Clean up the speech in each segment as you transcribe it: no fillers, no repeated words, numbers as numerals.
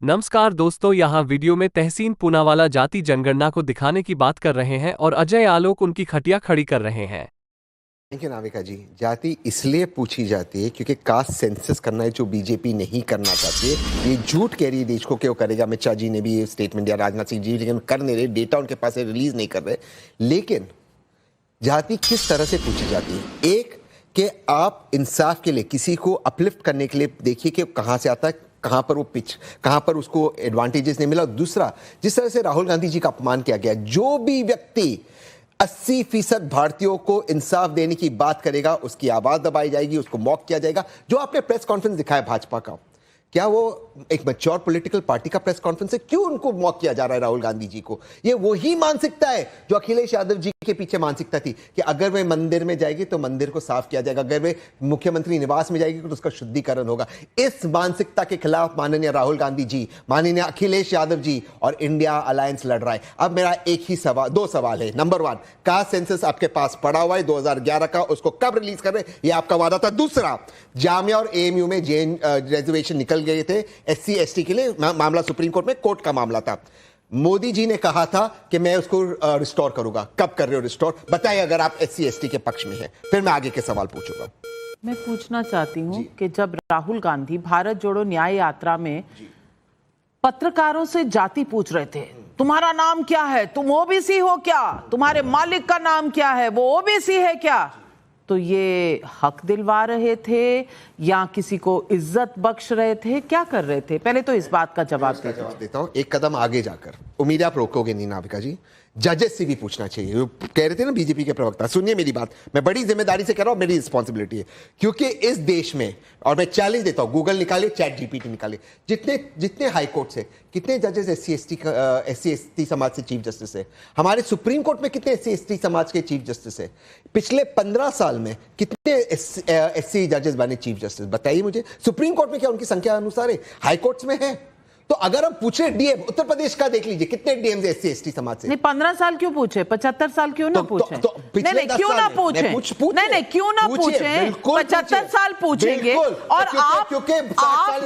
नमस्कार दोस्तों, यहाँ वीडियो में तहसीन पूनावाला जाति जनगणना को दिखाने की बात कर रहे हैं और अजय आलोक उनकी खटिया खड़ी कर रहे हैं। देखिए नाविका जी, जाति इसलिए पूछी जाती है क्योंकि कास्ट सेंसस करना है जो बीजेपी नहीं करना चाहती है। ये झूठ कह रही है देश को कि वो करेगा। अमित शाह जी ने भी ये स्टेटमेंट दिया, राजनाथ सिंह जी, लेकिन कर नहीं रहे, डेटा उनके पास है, रिलीज नहीं कर रहे। लेकिन जाति किस तरह से पूछी जाती है? एक कि आप इंसाफ के लिए किसी को अपलिफ्ट करने के लिए देखिए कि कहाँ से आता है, कहां पर वो पिच, कहां पर उसको एडवांटेजेस नहीं मिला। दूसरा, जिस तरह से राहुल गांधी जी का अपमान किया गया, जो भी व्यक्ति 80% भारतीयों को इंसाफ देने की बात करेगा उसकी आवाज दबाई जाएगी, उसको मॉक किया जाएगा। जो आपने प्रेस कॉन्फ्रेंस दिखाया भाजपा का, क्या वो एक मैच्योर पॉलिटिकल पार्टी का प्रेस कॉन्फ्रेंस है? क्यों उनको मॉक किया जा रहा है राहुल गांधी जी को? ये वही मानसिकता है जो अखिलेश यादव जी के पीछे मानसिकता थी कि अगर वे मंदिर में जाएगी तो मंदिर को साफ किया जाएगा, अगर वे मुख्यमंत्री निवास में जाएगी तो उसका शुद्धिकरण होगा। इस मानसिकता के खिलाफ माननीय राहुल गांधी जी, माननीय अखिलेश यादव जी और इंडिया अलायंस लड़ रहा है। अब मेरा एक ही सवाल, दो सवाल है। नंबर 1, कास्ट सेंसस आपके पास पड़ा हुआ है 2011 का, उसको कब रिलीज कर रहे? ये आपका वादा था। दूसरा, जामिया और एएमयू में जैन रिजर्वेशन निकल गए थे एससी एसटी के लिए, मामला सुप्रीम कोर्ट में, कोर्ट का मामला था। मोदी जी ने कहा था कि मैं उसको रिस्टोर करूंगा। कब कर रहे हो रिस्टोर? बताइए अगर आप एससी एसटी के पक्ष में हैं, फिर मैं आगे के सवाल पूछूंगा। मैं पूछना चाहती हूं कि जब राहुल गांधी भारत जोड़ो न्याय यात्रा में पत्रकारों से जाति पूछ रहे थे, तुम्हारा नाम क्या है, तुम ओबीसी हो क्या, तुम्हारे मालिक का नाम क्या है, वो ओबीसी है क्या, तो ये हक दिलवा रहे थे या किसी को इज्जत बख्श रहे थे? क्या कर रहे थे? पहले तो इस बात का जवाब देता हूं। एक कदम आगे जाकर, उम्मीद आप रोकोगे नहीं नाविका जी, जजेस से भी पूछना चाहिए। वो कह रहे थे ना बीजेपी के प्रवक्ता, सुनिए मेरी बात, मैं बड़ी जिम्मेदारी से कह रहा हूं, मेरी रिस्पॉन्सिबिलिटी है। क्योंकि इस देश में, और मैं चैलेंज देता हूं, गूगल निकाले, चैट जीपीटी निकाले, जितने हाई कोर्ट से कितने जजेस एससी एसटी समाज से चीफ जस्टिस है, हमारे सुप्रीम कोर्ट में कितने एससी एसटी समाज के चीफ जस्टिस है, पिछले 15 साल में कितने एससी जजेस बने चीफ जस्टिस? बताइए मुझे। सुप्रीम कोर्ट में क्या उनकी संख्या अनुसार है? हाई कोर्ट्स में है। तो अगर हम पूछे डीएम, उत्तर प्रदेश का देख लीजिए, कितने डीएम एससी एसटी समाज से? नहीं, 15 साल क्यों पूछे? 75 साल क्यों ना पूछे? नहीं, क्यों ना पूछे? नहीं, क्यों ना पूछे? 75 साल पूछेंगे। और आप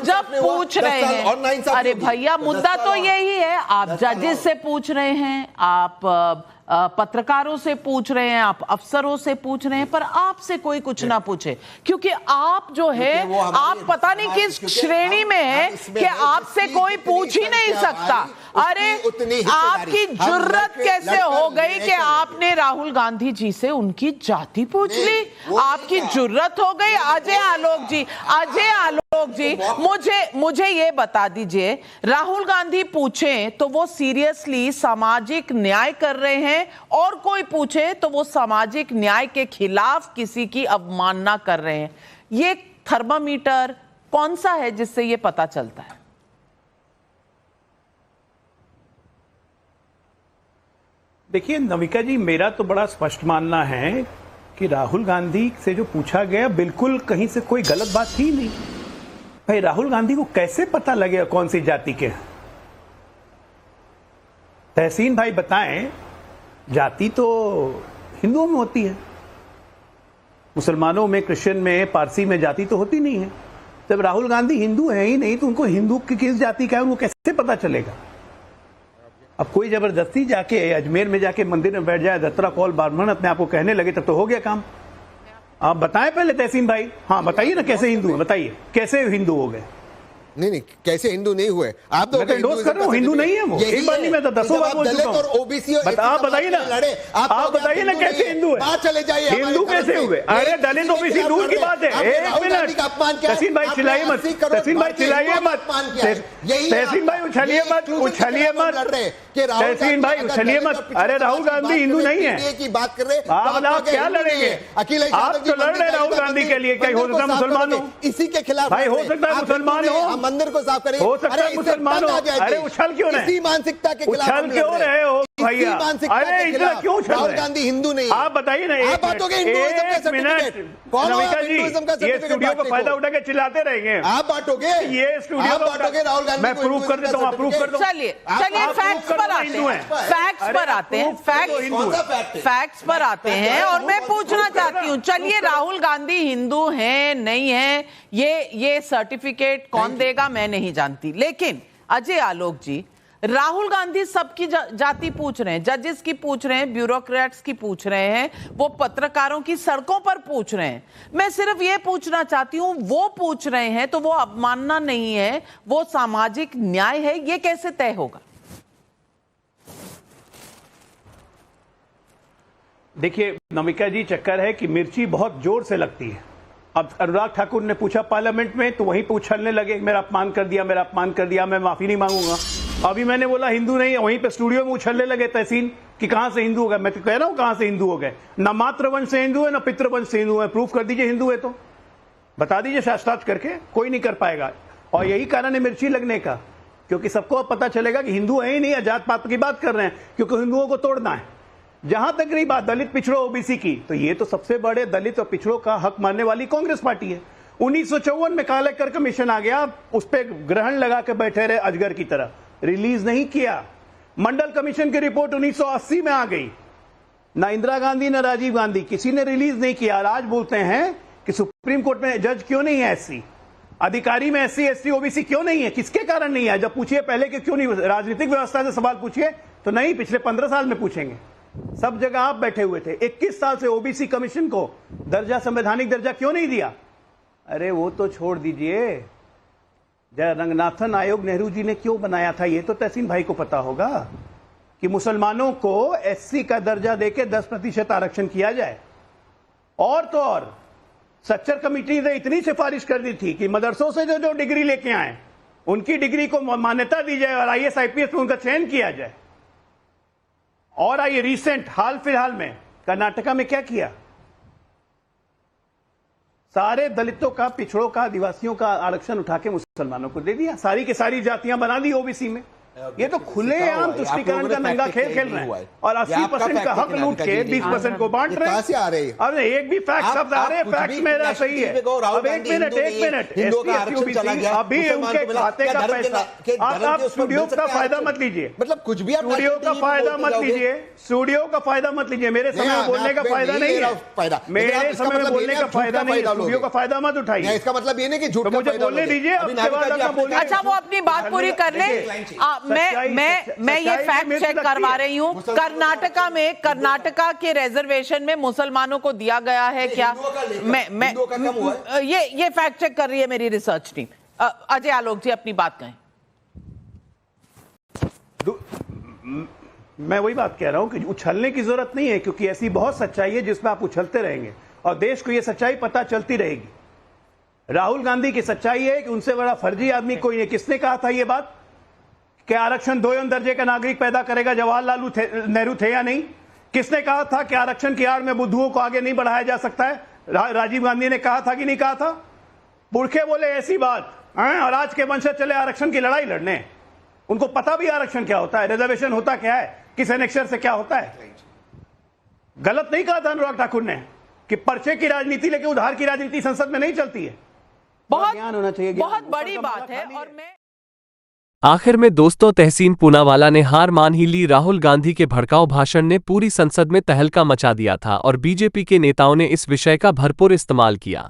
जब पूछ रहे हैं, अरे भैया, मुद्दा तो यही है, आप जजेस से पूछ रहे हैं, आप पत्रकारों से पूछ रहे हैं, आप अफसरों से पूछ रहे हैं, पर आपसे कोई कुछ ना पूछे, क्योंकि आप जो है, आप पता नहीं किस श्रेणी में है कि आपसे कोई पूछ ही नहीं सकता। अरे आपकी जुर्रत कैसे हो गई कि आपने राहुल गांधी जी से उनकी जाति पूछ ली? आपकी जुर्रत हो गई? अजय आलोक जी, मुझे ये बता दीजिए, राहुल गांधी पूछे तो वो सीरियसली सामाजिक न्याय कर रहे हैं, और कोई पूछे तो वो सामाजिक न्याय के खिलाफ किसी की अवमानना कर रहे हैं। ये थर्मामीटर कौन सा है जिससे ये पता चलता है? देखिए नविका जी, मेरा तो बड़ा स्पष्ट मानना है कि राहुल गांधी से जो पूछा गया बिल्कुल कहीं से कोई गलत बात थी नहीं। भाई, राहुल गांधी को कैसे पता लगेगा कौन सी जाति के? तहसीन भाई बताएं, जाति तो हिंदुओं में होती है, मुसलमानों में, क्रिश्चियन में, पारसी में जाति तो होती नहीं है। जब राहुल गांधी हिंदू है ही नहीं तो उनको हिंदू की किस जाति का है उनको कैसे पता चलेगा? अब कोई जबरदस्ती जाके अजमेर में जाके मंदिर में बैठ जाए, दत्तरा कौल ब्राह्मण अपने आप को कहने लगे, तब तो हो गया काम। आप बताएं पहले तहसीन भाई। हाँ बताइए ना, कैसे हिंदू है? बताइए कैसे हिंदू हो गए? नहीं, कैसे हिंदू नहीं हुए? आप तो एंडोर्स कर रहे हो, हिंदू नहीं है वो। एक बार नहीं, मैं तो 10 बार बोल चुका हूं। आप बताइए ना, आप बताइए ना कैसे हिंदू है? चले जाइए, हिंदू कैसे हुए? अरे दलित ओबीसी दूर की बात है। एक मिनट, तहसीन भाई चिल्लाइए मत, तहसीन भाई चिल्लाइए मत, तहसीन भाई उछलिए मत, उछलिए मत, तहसीन भाई उछलिए मत। अरे राहुल गांधी हिंदू नहीं है की बात कर रहे, आप क्या लड़ेंगे? अखिलेश आप तो लड़ रहे राहुल गांधी के लिए। क्या हो सकता है मुसलमान हो? इसी के खिलाफ भाई हो सकता है मुसलमान हो, मंदिर को साफ करें, हो सकता है मुसलमान हो। अरे उछल क्यों रहे? इसी मानसिकता के खिलाफ उछल क्यों रहे हो भैया? अरे इतना क्यों उछल रहे? राहुल गांधी हिंदू नहीं, आप बताइए ना। आप बातोगे हिंदुइज्म का सर्टिफिकेट? कौन नविका जी, ये स्टूडियो का फायदा उठा के चिल्लाते रहेंगे। आप बांटोगे, ये स्टूडियो बांटोगे राहुल गांधी। मैं प्रूव कर देता हूँ, आप प्रूव कर दो। चलिए फैक्ट्स पर आते हैं, फैक्ट्स पर आते हैं। और मैं पूछना चाहती हूँ, चलिए राहुल गांधी हिंदू हैं नहीं है, ये सर्टिफिकेट कौन देगा मैं नहीं जानती, लेकिन अजय आलोक जी, राहुल गांधी सबकी जाति पूछ रहे हैं, जजेस की पूछ रहे हैं, ब्यूरोक्रेट्स की पूछ रहे हैं, वो पत्रकारों की सड़कों पर पूछ रहे हैं। मैं सिर्फ ये पूछना चाहती हूं, वो पूछ रहे हैं तो वो अवमानना नहीं है, वो सामाजिक न्याय है, ये कैसे तय होगा? देखिए नमिका जी, चक्कर है कि मिर्ची बहुत जोर से लगती है। अब अनुराग ठाकुर ने पूछा पार्लियामेंट में तो वहीं पे उछलने लगे, मेरा अपमान कर दिया, मेरा अपमान कर दिया, मैं माफी नहीं मांगूंगा। अभी मैंने बोला हिंदू नहीं, वहीं पे स्टूडियो में उछलने लगे तहसीन कि कहां से हिंदू हो गए। मैं तो कह रहा हूं कहां से हिंदू हो गए, ना मातृवंश से हिंदू है ना पितृवंश से हिंदू है। प्रूफ कर दीजिए हिंदू है तो बता दीजिए शास्त्रार्थ करके, कोई नहीं कर पाएगा। और यही कारण है मिर्ची लगने का, क्योंकि सबको अब पता चलेगा कि हिंदू है ही नहीं, जात पात की बात कर रहे हैं, क्योंकि हिंदुओं को तोड़ना है। जहां तक रही बात दलित पिछड़ों ओबीसी की, तो ये तो सबसे बड़े दलित और पिछड़ों का हक मानने वाली कांग्रेस पार्टी है। 1954 में कालेकर कमीशन आ गया, उस पर ग्रहण लगा के बैठे रहे अजगर की तरह, रिलीज नहीं किया। मंडल कमीशन की रिपोर्ट 1980 में आ गई, ना इंदिरा गांधी ना राजीव गांधी किसी ने रिलीज नहीं किया। आज बोलते हैं कि सुप्रीम कोर्ट में जज क्यों नहीं है एससी, अधिकारी में एससी एसटी ओबीसी क्यों नहीं है, किसके कारण नहीं है? जब पूछिए पहले कि क्यों नहीं, राजनीतिक व्यवस्था से सवाल पूछिए तो नहीं, पिछले 15 साल में पूछेंगे। सब जगह आप बैठे हुए थे। 21 साल से ओबीसी कमीशन को दर्जा, संवैधानिक दर्जा क्यों नहीं दिया? अरे वो तो छोड़ दीजिए, रंगनाथन आयोग नेहरू जी ने क्यों बनाया था, ये तो तहसीन भाई को पता होगा, कि मुसलमानों को एससी का दर्जा देके 10% आरक्षण किया जाए। और तो और सच्चर कमेटी ने इतनी सिफारिश कर दी थी कि मदरसों से जो डिग्री लेके आए उनकी डिग्री को मान्यता दी जाए और आईएएस आईपीएस में उनका चयन किया जाए। और आइए रिसेंट हाल फिलहाल में कर्नाटका में क्या किया, सारे दलितों का, पिछड़ों का, आदिवासियों का आरक्षण उठा के मुसलमानों को दे दिया, सारी की सारी जातियां बना दी ओबीसी में। ये तो खुलेआम तुष्टीकरण का नंगा खेल खेल रहे हैं और 80% का हक लूट के 20% को बांट रहे हैं। अब एक भी फैक्ट शब्द आ रहे हैं, फैक्ट मेरा सही है। अब एक मिनट अभी उनके खाते का पैसा, आप स्टूडियो का फायदा मत लीजिए, मतलब कुछ भी स्टूडियो का फायदा मत लीजिए, स्टूडियो का फायदा मत लीजिए। मेरे समय में बोलने का फायदा नहीं है, मेरे समय में बोलने का फायदा नहीं है, स्टूडियो का फायदा मत उठाइए। इसका मतलब ये नहीं कि झूठ मुझे बोलने दीजिए। अच्छा, वो अपनी बात पूरी कर ले। मैं ये फैक्ट चेक करवा रही हूँ, कर्नाटका में, कर्नाटका के रिजर्वेशन में मुसलमानों को दिया गया है क्या? मैं ये फैक्ट चेक कर रही है मेरी रिसर्च टीम। अजय आलोक जी अपनी बात कहें। मैं वही बात कह रहा हूं कि उछलने की जरूरत नहीं है, क्योंकि ऐसी बहुत सच्चाई है जिसमें आप उछलते रहेंगे और देश को यह सच्चाई पता चलती रहेगी। राहुल गांधी की सच्चाई है कि उनसे बड़ा फर्जी आदमी कोई नहीं। किसने कहा था यह बात कि आरक्षण 2 दर्जे का नागरिक पैदा करेगा? जवाहरलाल नेहरू थे या नहीं? किसने कहा था कि आरक्षण की आड़ में बुद्धुओं को आगे नहीं बढ़ाया जा सकता है? राजीव गांधी ने कहा था कि नहीं कहा था? पुरखे बोले ऐसी बात और आज के वंशज चले आरक्षण की लड़ाई लड़ने। उनको पता भी आरक्षण क्या होता है, रिजर्वेशन होता क्या है, किस एनेक्सर से क्या होता है। गलत नहीं कहा था अनुराग ठाकुर ने कि पर्चे की राजनीति लेके उधार की राजनीति संसद में नहीं चलती है। बहुत ज्ञान होना चाहिए, बहुत बड़ी बात है। और मैं आखिर में दोस्तों, तहसीन पूनावाला ने हार मान ही ली। राहुल गांधी के भड़काऊ भाषण ने पूरी संसद में तहलका मचा दिया था और बीजेपी के नेताओं ने इस विषय का भरपूर इस्तेमाल किया।